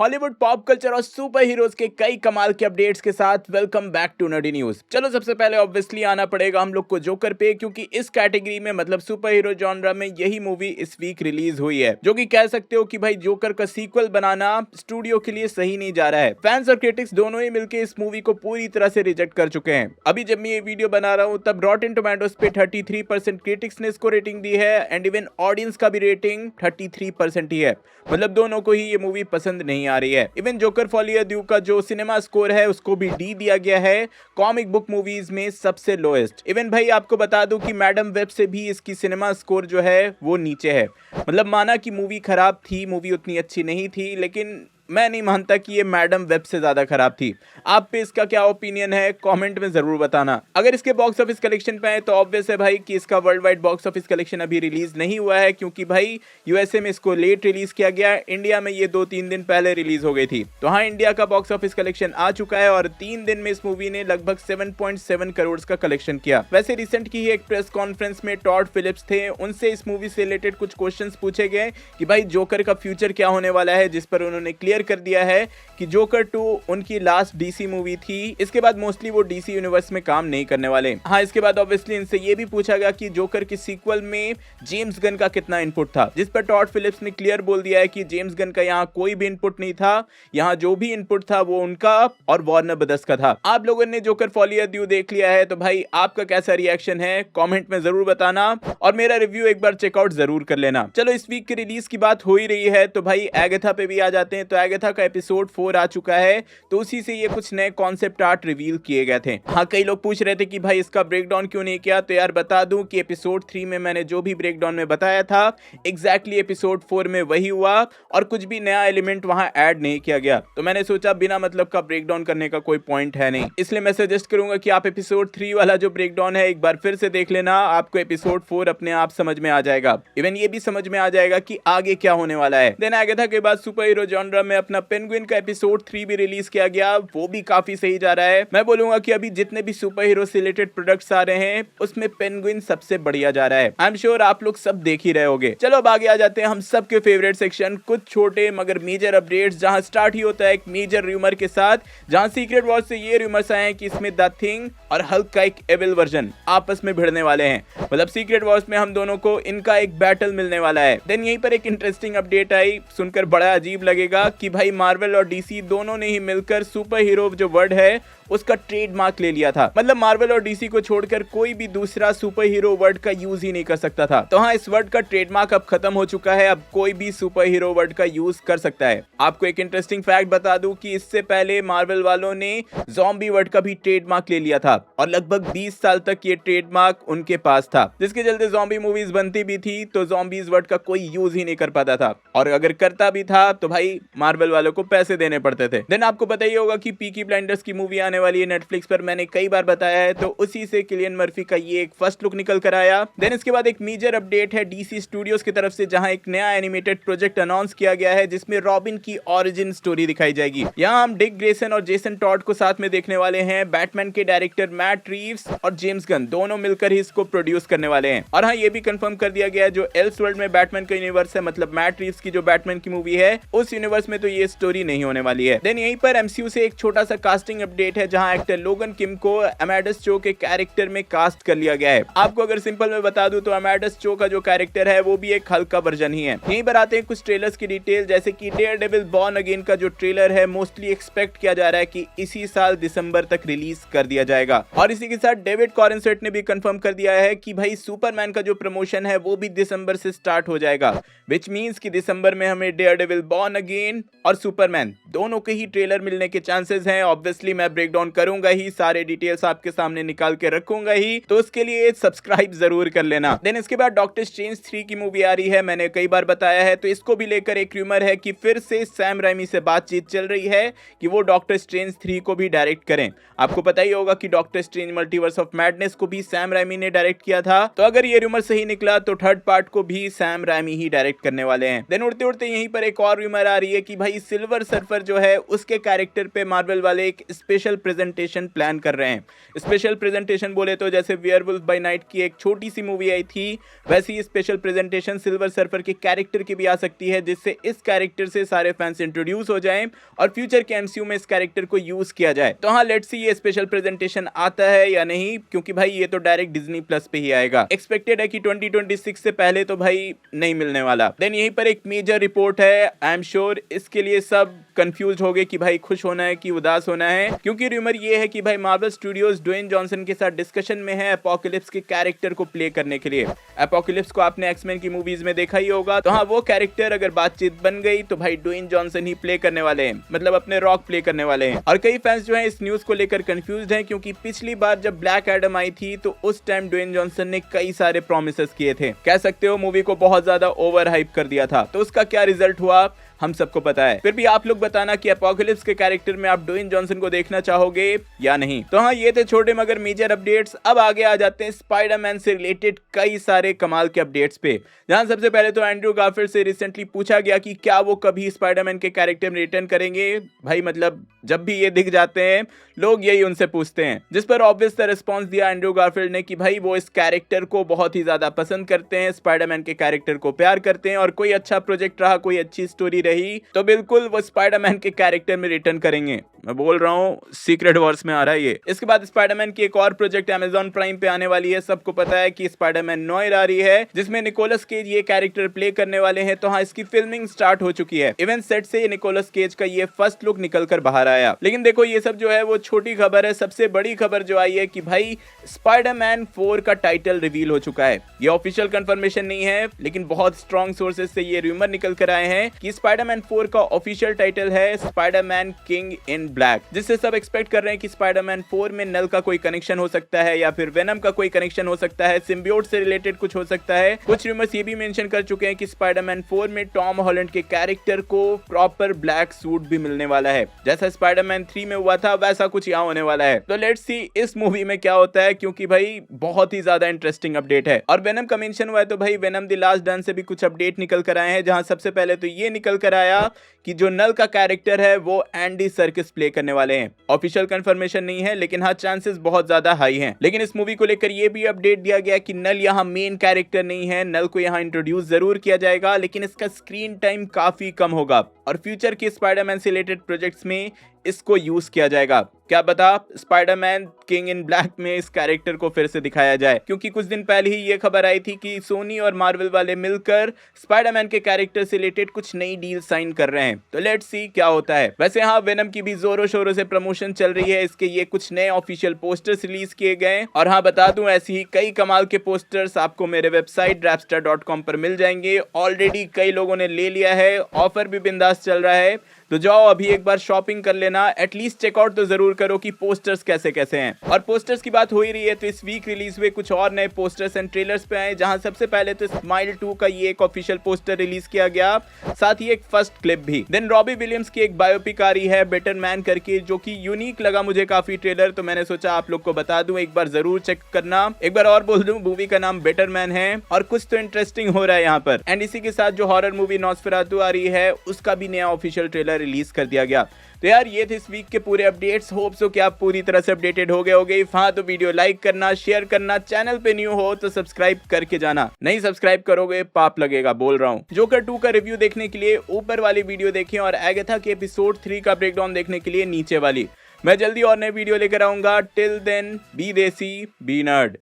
Hollywood pop culture और super heroes के कई कमाल के अपडेट्स के साथ welcome back to Nerdy News. चलो सबसे पहले ऑब्वियसली आना पड़ेगा हम लोग को जोकर पे, क्योंकि इस कैटेगरी में मतलब सुपर हीरो जॉनरा में यही मूवी इस वीक रिलीज हुई है, जो कि कह सकते हो कि भाई जोकर का सीक्वल बनाना स्टूडियो के लिए सही नहीं जा रहा है। फैंस और क्रिटिक्स दोनों ही मिलकर इस मूवी को पूरी तरह से रिजेक्ट कर चुके हैं। अभी जब मैं ये वीडियो बना रहा हूँ तब रॉटेन टोमेटोज पे 33% क्रिटिक्स ने इसको रेटिंग दी है एंड इवन ऑडियंस का भी रेटिंग 33% ही है। मतलब दोनों को ही ये मूवी पसंद नहीं आ रही है। इवन जोकर फॉलियर ड्यू का जो सिनेमा स्कोर है उसको भी डी दिया गया है, कॉमिक बुक मूवीज में सबसे लोएस्ट। इवन भाई आपको बता दूं कि मैडम वेब से भी इसकी सिनेमा स्कोर जो है वो नीचे है। मतलब माना कि मूवी खराब थी, मूवी उतनी अच्छी नहीं थी, लेकिन मैं नहीं मानता कि ये मैडम वेब से ज्यादा खराब थी। आप पे इसका क्या ओपिनियन है कमेंट में जरूर बताना। अगर इसके बॉक्स ऑफिस कलेक्शन पे है तो ऑब्वियस है भाई कि इसका world wide box office collection अभी रिलीज नहीं हुआ है, क्योंकि भाई यूएसए में इसको लेट रिलीज किया गया, इंडिया में ये 2-3 दिन पहले रिलीज हो गई थी। तो हाँ, इंडिया का बॉक्स ऑफिस कलेक्शन आ चुका है और 3 दिन में इस मूवी ने लगभग 7.7 करोड़ का कलेक्शन किया। वैसे रिसेंट की ही एक प्रेस कॉन्फ्रेंस में टॉड फिलिप्स थे, उनसे इस मूवी से रिलेटेड कुछ क्वेश्चंस पूछे गए कि भाई जोकर का फ्यूचर क्या होने वाला है, जिस पर उन्होंने क्लियर कर दिया है कि जोकर 2 उनकी लास्ट डीसी मूवी थी। इसके बाद मोस्टली वो डीसी यूनिवर्स में काम नहीं करने वाले। हाँ, इसके बाद ऑब्वियसली इनसे ये भी पूछा गया कि जोकर की सीक्वल में जेम्स गन का कितना इनपुट था, जिस पर टॉड फिलिप्स ने क्लियर बोल दिया है कि जेम्स गन का यहाँ कोई भी इनपुट नहीं था, यहाँ जो भी इनपुट था वो उनका और वार्नर ब्रदर्स का था। आप लोगों ने जोकर फॉलियर ड्यू देख लिया है तो भाई आपका कैसा रिएक्शन है कमेंट में जरूर बताना और मेरा रिव्यू एक बार चेकआउट जरूर कर लेना। चलो इस वीक की रिलीज की बात हो ही रही है तो भाई एगाथा पे भी आ जाते हैं। तो एगाथा का एपिसोड 4 आ चुका है, तो उसी से ये कुछ नए कॉन्सेप्ट आर्ट रिवील किए गए थे। हाँ, कई लोग पूछ रहे थे कि भाई इसका ब्रेकडाउन क्यों नहीं किया, तो यार बता दूं कि एपिसोड 3 में मैंने जो भी ब्रेकडाउन में बताया था एग्जैक्टली एपिसोड 4 में वही हुआ और कुछ भी नया एलिमेंट वहां ऐड नहीं किया गया। तो मैंने सोचा बिना मतलब का ब्रेकडाउन करने का कोई पॉइंट है नहीं, इसलिए मैं सजेस्ट करूंगा कि आप एपिसोड 3 वाला जो ब्रेकडाउन है एक बार फिर से देख लेना, आपको एपिसोड 4 अपने आप समझ में आ जाएगा। इवन ये भी समझ में आ जाएगा कि आगे क्या होने वाला है। देन एगाथा के बाद सुपर हीरो जॉनरा में अपना पेंगुइन का एपिसोड 3 भी रिलीज किया गया, वो भी काफी सही जा रहा है। मैं बोलूंगा कि अभी जितने भी सुपर हीरो से रिलेटेड प्रोडक्ट्स आ रहे हैं उसमें पेंगुइन सबसे बढ़िया जा रहा है। आई एम श्योर आप लोग सब देख ही रहे होंगे। चलो अब आगे आ जाते हैं हम सबके फेवरेट सेक्शन, कुछ छोटे मगर मेजर अपडेट्स, जहां स्टार्ट ही होता है एक मेजर रूमर के साथ, जहां सीक्रेट वॉर से ये रूमर्स आए हैं कि इसमें द थिंग और हल्क का एक एविल वर्जन आपस में भिड़ने वाले हैं। मतलब सीक्रेट वॉर्स में हम दोनों को इनका एक बैटल मिलने वाला है। देन यहीं पर एक इंटरेस्टिंग अपडेट आई, सुनकर बड़ा अजीब लगेगा कि भाई मार्वल और डीसी दोनों ने ही मिलकर सुपर हीरो जो वर्ड है उसका ट्रेडमार्क ले लिया था। मतलब मार्वल और डीसी को छोड़कर कोई भी दूसरा सुपर हीरो वर्ड का यूज ही नहीं कर सकता था। तो हाँ, इस वर्ड का ट्रेडमार्क अब खत्म हो चुका है, अब कोई भी सुपर हीरो वर्ड का यूज कर सकता है। आपको एक इंटरेस्टिंग फैक्ट बता दूं कि इससे पहले मार्वल वालों ने ज़ॉम्बी वर्ड का भी ट्रेडमार्क ले लिया था और लगभग 20 साल तक ये ट्रेडमार्क उनके पास था, जिसके चलते ज़ॉम्बी मूवीज बनती भी थी तो ज़ॉम्बीज वर्ड का कोई यूज ही नहीं कर पाता था, और अगर करता भी था तो भाई मार्वल वालों को पैसे देने पड़ते थे। देन आपको पता ही होगा कि पीकी ब्लाइंडर्स की मूवी आने वाली है नेटफ्लिक्स पर, मैंने कई बार बताया है, तो उसी से किलियन मर्फी का ये एक फर्स्ट लुक निकल कर आया। देन इसके बाद एक मेजर अपडेट है डीसी स्टूडियोज की तरफ से, जहां एक नया एनिमेटेड प्रोजेक्ट अनाउंस किया गया है जिसमें रॉबिन की ओरिजिन स्टोरी दिखाई जाएगी। यहां हम डिक ग्रेसन और जेसन टॉड को साथ में देखने वाले हैं। बैटमैन के डायरेक्टर मैट रीव्स और जेम्स गन दोनों मिलकर ही इसको प्रोड्यूस करने वाले हैं। और हाँ, ये भी कंफर्म कर दिया गया है जो एल्सवर्ल्ड में बैटमैन का यूनिवर्स है, मतलब मैट रीव्स की जो बैटमैन की मूवी है उस यूनिवर्स में तो ये स्टोरी नहीं होने वाली है। देन यहीं पर एमसीयू से एक छोटा सा कास्टिंग अपडेट है, जहां एक्टर लोगन किम को अमेडस चो के कैरेक्टर में कास्ट कर लिया गया है। आपको अगर सिंपल में बता दूं तो अमेडस चो का जो कैरेक्टर है वो भी एक हल्का वर्जन ही है। यहीं पर आते हैं कुछ ट्रेलर्स की डिटेल, जैसे कि डेयरडेविल बॉर्न अगेन का जो ट्रेलर है मोस्टली एक्सपेक्ट किया जा रहा है कि इसी साल दिसंबर तक रिलीज कर दिया जाएगा। और इसी के साथ डेविड कॉरेंसेट ने भी कंफर्म कर दिया है कि भाई सुपरमैन का जो प्रमोशन है वो भी दिसंबर से स्टार्ट हो जाएगा, विच मींस कि दिसंबर में हमें डेयरडेविल बॉर्न अगेन और सुपरमैन दोनों के ही ट्रेलर मिलने के चांसेस हैं। ऑब्वियसली मैं ब्रेकडाउन करूंगा ही, सारे डिटेल्स आपके सामने निकाल के रखूंगा ही, तो उसके लिए सब्सक्राइब जरूर कर लेना। देन इसके बाद डॉक्टर स्ट्रेंज 3 की मूवी आ रही है, मैंने कई बार बताया है, तो इसको भी लेकर एक रूमर है कि फिर से सैम राइमी से बातचीत चल रही है कि वो डॉक्टर स्ट्रेंज 3 को भी डायरेक्ट करें। आपको पता ही होगा कि doctor strange multiverse of madness को भी सैम राइमी ने डायरेक्ट किया था, तो अगर ये रूमर सही निकला तो थर्ड पार्ट को भी सैम राइमी ही डायरेक्ट करने वाले हैं। देन उड़ते उड़ते यहीं पर एक और रूमर आ रही है कि भाई सिल्वर सर्फर जो है उसके कैरेक्टर पे मार्वल वाले एक स्पेशल प्रेजेंटेशन प्लान कर रहे हैं। स्पेशल प्रेजेंटेशन बोले तो जैसे वेयरवुल्फ बाय नाइट की एक छोटी सी मूवी आई थी, वैसी ही स्पेशल प्रेजेंटेशन सिल्वर सर्फर के कैरेक्टर की भी आ सकती है, जिससे इस कैरेक्टर से सारे फैंस इंट्रोड्यूस हो जाएं और फ्यूचर के एमसीयू में इस कैरेक्टर को यूज किया जाए। तो हाँ, लेट्स सी ये स्पेशल प्रेजेंटेशन आता है या नहीं, क्योंकि भाई ये तो डायरेक्ट डिज्नी प्लस पे ही आएगा। एक्सपेक्टेड है कि 2026 से पहले तो भाई नहीं मिलने वाला। देन यहीं पर एक मेजर रिपोर्ट है, आई एम श्योर इसके लिए सब कंफ्यूज हो गए कि भाई खुश होना है कि उदास होना है, क्योंकि रूमर ये है कि भाई मार्वल स्टूडियोज ड्वेन जॉनसन के साथ डिस्कशन में है एपोकलिप्स के कैरेक्टर को प्ले करने के लिए। एपोकलिप्स को आपने एक्समैन की मूवीज में देखा ही होगा, तो हाँ वो कैरेक्टर अगर बातचीत बन गई तो भाई ड्वेन जॉनसन ही प्ले करने वाले हैं, मतलब अपने रॉक प्ले करने वाले हैं। और कई फैंस जो हैं इस न्यूज को लेकर कंफ्यूज्ड हैं, क्योंकि पिछली बार जब ब्लैक एडम आई थी तो उस टाइम ड्वेन जॉनसन ने कई सारे प्रॉमिसेस किए थे, कह सकते हो मूवी को बहुत ज्यादा ओवर हाइप कर दिया था। तो उसका क्या रिजल्ट हुआ हम सबको पता है। फिर भी आप लोग बताना कि एपोकलिप्स के कैरेक्टर में आप ड्वेन जॉनसन को देखना चाहोगे या नहीं। तो हाँ, ये थे छोटे मगर मेजर अपडेट्स। अब आगे आ जाते हैं स्पाइडरमैन से रिलेटेड कई सारे कमाल के अपडेट्स पे, जहां सबसे पहले तो एंड्रू गारफील्ड से रिसेंटली पूछा गया कि क्या वो कभी स्पाइडरमैन के कैरेक्टर में रिटर्न करेंगे। भाई मतलब जब भी ये दिख जाते हैं लोग यही उनसे पूछते हैं, जिस पर ऑब्वियस सा रिस्पॉन्स दिया एंड्रू गारफील्ड ने कि भाई वो इस कैरेक्टर को बहुत ही ज्यादा पसंद करते हैं, स्पाइडरमैन के कैरेक्टर को प्यार करते हैं, और कोई अच्छा प्रोजेक्ट रहा, कोई अच्छी स्टोरी रही तो बिल्कुल वो स्पाइडरमैन के कैरेक्टर में रिटर्न करेंगे। मैं बोल रहा हूँ सीक्रेट वॉर्स में आ रहा है ये। इसके बाद स्पाइडरमैन की एक और प्रोजेक्ट अमेज़न प्राइम पे आने वाली है। सबको पता है कि स्पाइडरमैन नोयर आ रही है, जिसमें निकोलस केज ये कैरेक्टर प्ले करने वाले हैं। तो हाँ, इसकी फिल्मिंग स्टार्ट हो चुकी है। इवन सेट से निकोलस केज का ये फर्स्ट लुक निकल कर बाहर आया। लेकिन देखो ये सब जो है वो छोटी खबर है। सबसे बड़ी खबर जो आई है कि भाई स्पाइडरमैन 4 का टाइटल रिवील हो चुका है। ये ऑफिशियल कंफर्मेशन नहीं है, लेकिन बहुत स्ट्रॉन्ग सोर्सेज से ये रूमर निकल कर आए हैं कि स्पाइडरमैन 4 का ऑफिशियल टाइटल है स्पाइडरमैन किंग इन ब्लैक, जिससे सब एक्सपेक्ट कर रहे हैं कि स्पाइडरमैन 4 में नल का कोई कनेक्शन हो सकता है, या फिर वेनम का कोई कनेक्शन हो सकता है, सिम्बियोट से रिलेटेड कुछ हो सकता है। कुछ रूमर्स ये भी मेंशन कर चुके हैं कि स्पाइडरमैन 4 में टॉम हॉलैंड के कैरेक्टर को प्रॉपर ब्लैक सूट भी मिलने वाला है, जैसा स्पाइडरमैन 3 में हुआ था वैसा कुछ यहाँ होने वाला है। तो लेट्स सी इस मूवी में क्या होता है, क्योंकि भाई बहुत ही ज्यादा इंटरेस्टिंग अपडेट है। और वेनम का मेंशन हुआ है, तो भाई वेनम द लास्ट डन से भी कुछ अपडेट निकल कर आए हैं, जहां सबसे पहले तो ये निकल कर आया कि जो नल का कैरेक्टर है वो एंडी सर्किस प्ले करने वाले हैं। ऑफिशियल कंफर्मेशन नहीं है, लेकिन हाँ चांसेस बहुत ज्यादा हाई हैं। लेकिन इस मूवी को लेकर ये भी अपडेट दिया गया कि नल यहाँ मेन कैरेक्टर नहीं है, नल को यहाँ इंट्रोड्यूस जरूर किया जाएगा, लेकिन इसका स्क्रीन टाइम काफी कम होगा और फ्यूचर के स्पाइडरमैन से रिलेटेड प्रोजेक्ट्स में इसको यूज किया जाएगा। क्या बता स्पाइडरमैन किंग इन ब्लैक में इस कैरेक्टर को फिर से दिखाया जाए, क्योंकि कुछ दिन पहले ही ये खबर आई थी कि सोनी और मार्वल वाले मिलकर स्पाइडरमैन के कैरेक्टर से रिलेटेड कुछ नई डील साइन कर रहे हैं। तो लेट्स सी क्या होता है। वैसे हाँ, वेनम की भी जोरों शोरों से प्रमोशन चल रही है, इसके ये कुछ नए ऑफिशियल पोस्टर्स रिलीज किए गए। और हाँ बता दूं, ऐसी ही कई कमाल के पोस्टर्स आपको मेरे वेबसाइट rapstar.com पर मिल जाएंगे। ऑलरेडी कई लोगों ने ले लिया है, ऑफर भी बिंदास चल रहा है, तो जाओ अभी एक बार शॉपिंग कर लेना, एटलीस्ट चेकआउट तो जरूर करो कि पोस्टर्स कैसे कैसे हैं। और पोस्टर्स की बात हो ही रही है, तो इस वीक रिलीज हुए कुछ और नए पोस्टर्स एंड ट्रेलर्स पे आए, जहां सबसे पहले तो स्माइल 2 का ये एक ऑफिशियल पोस्टर रिलीज किया गया, साथ ही एक फर्स्ट क्लिप भी। देन रॉबी विलियम्स की एक बायोपिक आ रही है बेटर मैन करके, जो कि यूनिक लगा मुझे काफी ट्रेलर, तो मैंने सोचा आप लोग को बता दूं, एक बार जरूर चेक करना। एक बार और बोल दूं, मूवी का नाम बेटर मैन है और कुछ तो इंटरेस्टिंग हो रहा है यहाँ पर। एंड इसी के साथ जो हॉरर मूवी नॉस्फेरातु आ रही है, उसका भी नया ऑफिशियल ट्रेलर रिलीज कर दिया गया। तो यार ये थे इस वीक के पूरे अपडेट्स। होप सो कि आप पूरी तरह से अपडेटेड हो गए होगे। हाँ तो वीडियो लाइक करना, शेयर करना, चैनल पे न्यू हो तो सब्सक्राइब करके जाना, नहीं सब्सक्राइब करोगे पाप लगेगा, बोल रहा हूँ। जोकर 2 का रिव्यू देखने के लिए ऊपर वाली वीडियो देखें और एगाथा के एपिसोड 3 का ब्रेकडाउन देखने के लिए नीचे वाली। मैं जल्दी और नए वीडियो लेकर आऊंगा। टिल देन बी देसी बी नर्ड।